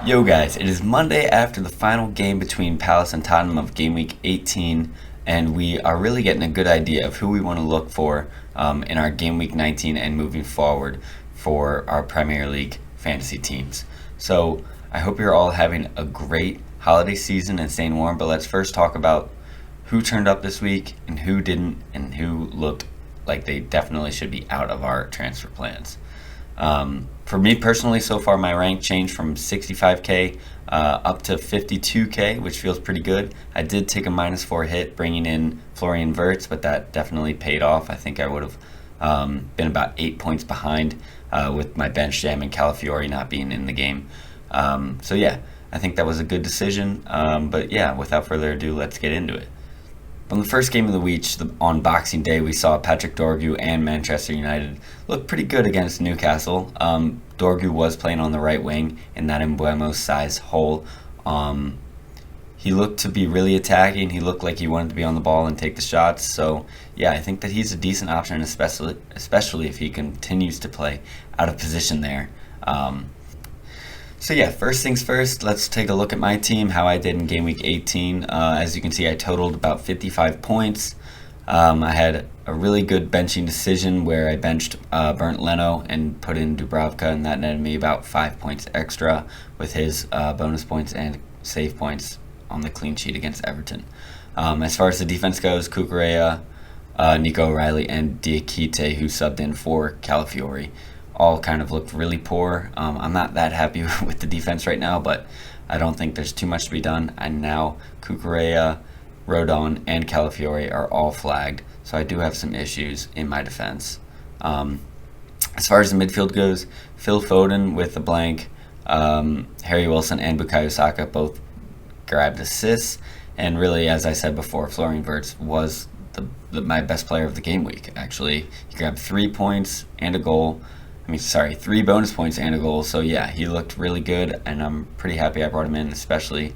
Yo guys, it is Monday after the final game between Palace and Tottenham of game week 18, and we are really getting a good idea of who we want to look for in our game week 19 and moving forward for our Premier League fantasy teams. So I hope you're all having a great holiday season and staying warm, but let's first talk about who turned up this week and who didn't and who looked like they definitely should be out of our transfer plans. For me personally, so far my rank changed from 65k up to 52k, which feels pretty good. I did take a -4 hit bringing in Florian Wirtz, but that definitely paid off. I think I would have been about 8 points behind with my bench jam and Calafiori not being in the game. So yeah, I think that was a good decision. But yeah, without further ado, let's get into it. From the first game of the week on Boxing Day, we saw Patrick Dorgu and Manchester United look pretty good against Newcastle. Dorgu was playing on the right wing in that Embuemo-sized hole. He looked to be really attacking. He looked like he wanted to be on the ball and take the shots. So yeah, I think that he's a decent option, especially if he continues to play out of position there. So yeah, first things first, let's take a look at my team, how I did in game week 18. As you can see, I totaled about 55 points. I had a really good benching decision where I benched Bernd Leno and put in Dubravka, and that netted me about 5 points extra with his bonus points and save points on the clean sheet against Everton. As far as the defense goes, Cucurella, Nico O'Reilly, and Diakite, who subbed in for Calafiori, all kind of looked really poor. I'm not that happy with the defense right now, but I don't think there's too much to be done. And now Cucurella, Rodon, and Calafiori are all flagged, so I do have some issues in my defense. As far as the midfield goes, Phil Foden with a blank, Harry Wilson and Bukayo Saka both grabbed assists, and really, as I said before, Florian Wirtz was my best player of the game week. Actually, he grabbed 3 points and a goal. 3 bonus points and a goal. So yeah, he looked really good, and I'm pretty happy I brought him in, especially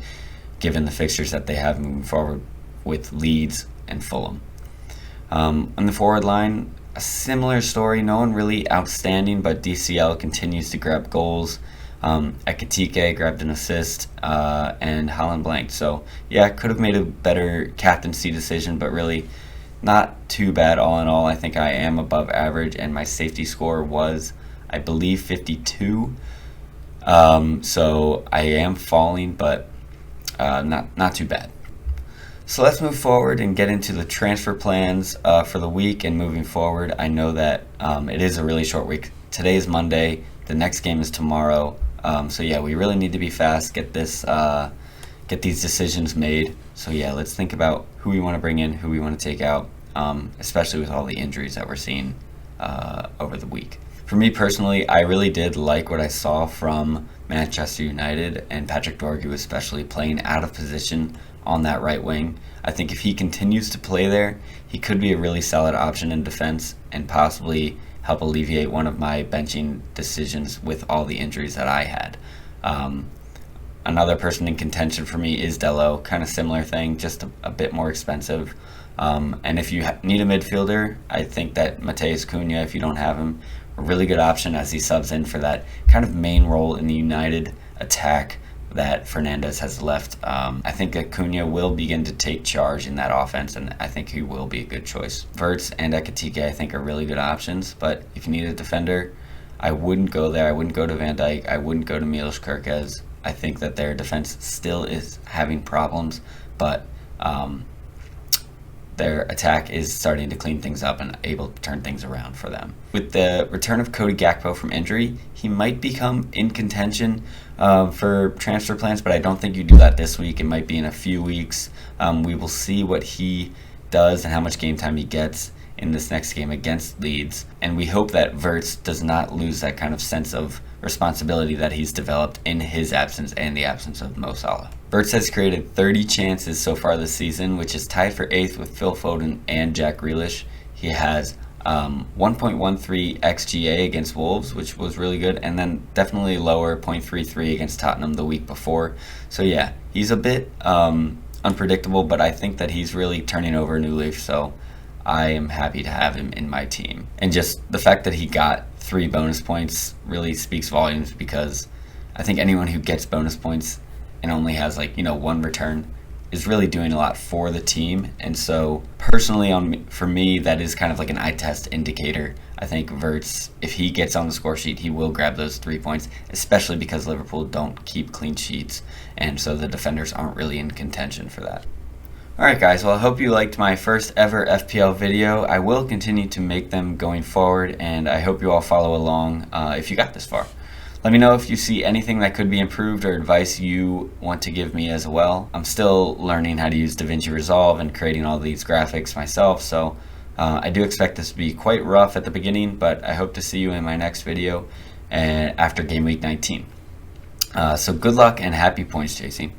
given the fixtures that they have moving forward with Leeds and Fulham. On the forward line, a similar story. No one really outstanding, but DCL continues to grab goals. Ekitike grabbed an assist, and Holland blanked. So yeah, could have made a better captaincy decision, but really not too bad all in all. I think I am above average, and my safety score was, I believe, 52. So I am falling, but not too bad. So let's move forward and get into the transfer plans for the week and moving forward. I know that it is a really short week. Today is Monday. The next game is tomorrow. So yeah, we really need to be fast. Get these decisions made. So yeah, let's think about who we want to bring in, who we want to take out, especially with all the injuries that we're seeing over the week. For me personally, I really did like what I saw from Manchester United and Patrick Dorgu, especially playing out of position on that right wing. I think if he continues to play there, he could be a really solid option in defense and possibly help alleviate one of my benching decisions with all the injuries that I had. Another person in contention for me is Dello, kind of similar thing, just a bit more expensive. And if you need a midfielder, I think that Mateus Cunha, if you don't have him, a really good option as he subs in for that kind of main role in the United attack that Fernandes has left. I think that Cunha will begin to take charge in that offense, and I think he will be a good choice. Wirtz and Ekitike, I think, are really good options, but if you need a defender, I wouldn't go there. I wouldn't go to Van Dijk. I wouldn't go to Milos Kerkez. I think that their defense still is having problems, but their attack is starting to clean things up and able to turn things around for them. With the return of Cody Gakpo from injury, he might become in contention for transfer plans, but I don't think you do that this week. It might be in a few weeks. We will see what he does and how much game time he gets in this next game against Leeds, and we hope that Wirtz does not lose that kind of sense of responsibility that he's developed in his absence and the absence of Mo Salah. Wirtz has created 30 chances so far this season, which is tied for 8th with Phil Foden and Jack Grealish. He has 1.13 XGA against Wolves, which was really good, and then definitely lower 0.33 against Tottenham the week before. So yeah, he's a bit unpredictable, but I think that he's really turning over a new leaf, so I am happy to have him in my team. And just the fact that he got 3 bonus points really speaks volumes, because I think anyone who gets bonus points and only has like, one return is really doing a lot for the team. And so personally, for me, that is kind of like an eye test indicator. I think Verts, if he gets on the score sheet, he will grab those 3 points, especially because Liverpool don't keep clean sheets, and so the defenders aren't really in contention for that. Alright guys, well I hope you liked my first ever FPL video. I will continue to make them going forward, and I hope you all follow along if you got this far. Let me know if you see anything that could be improved or advice you want to give me as well. I'm still learning how to use DaVinci Resolve and creating all these graphics myself, so I do expect this to be quite rough at the beginning, but I hope to see you in my next video after Game Week 19. So good luck and happy points chasing.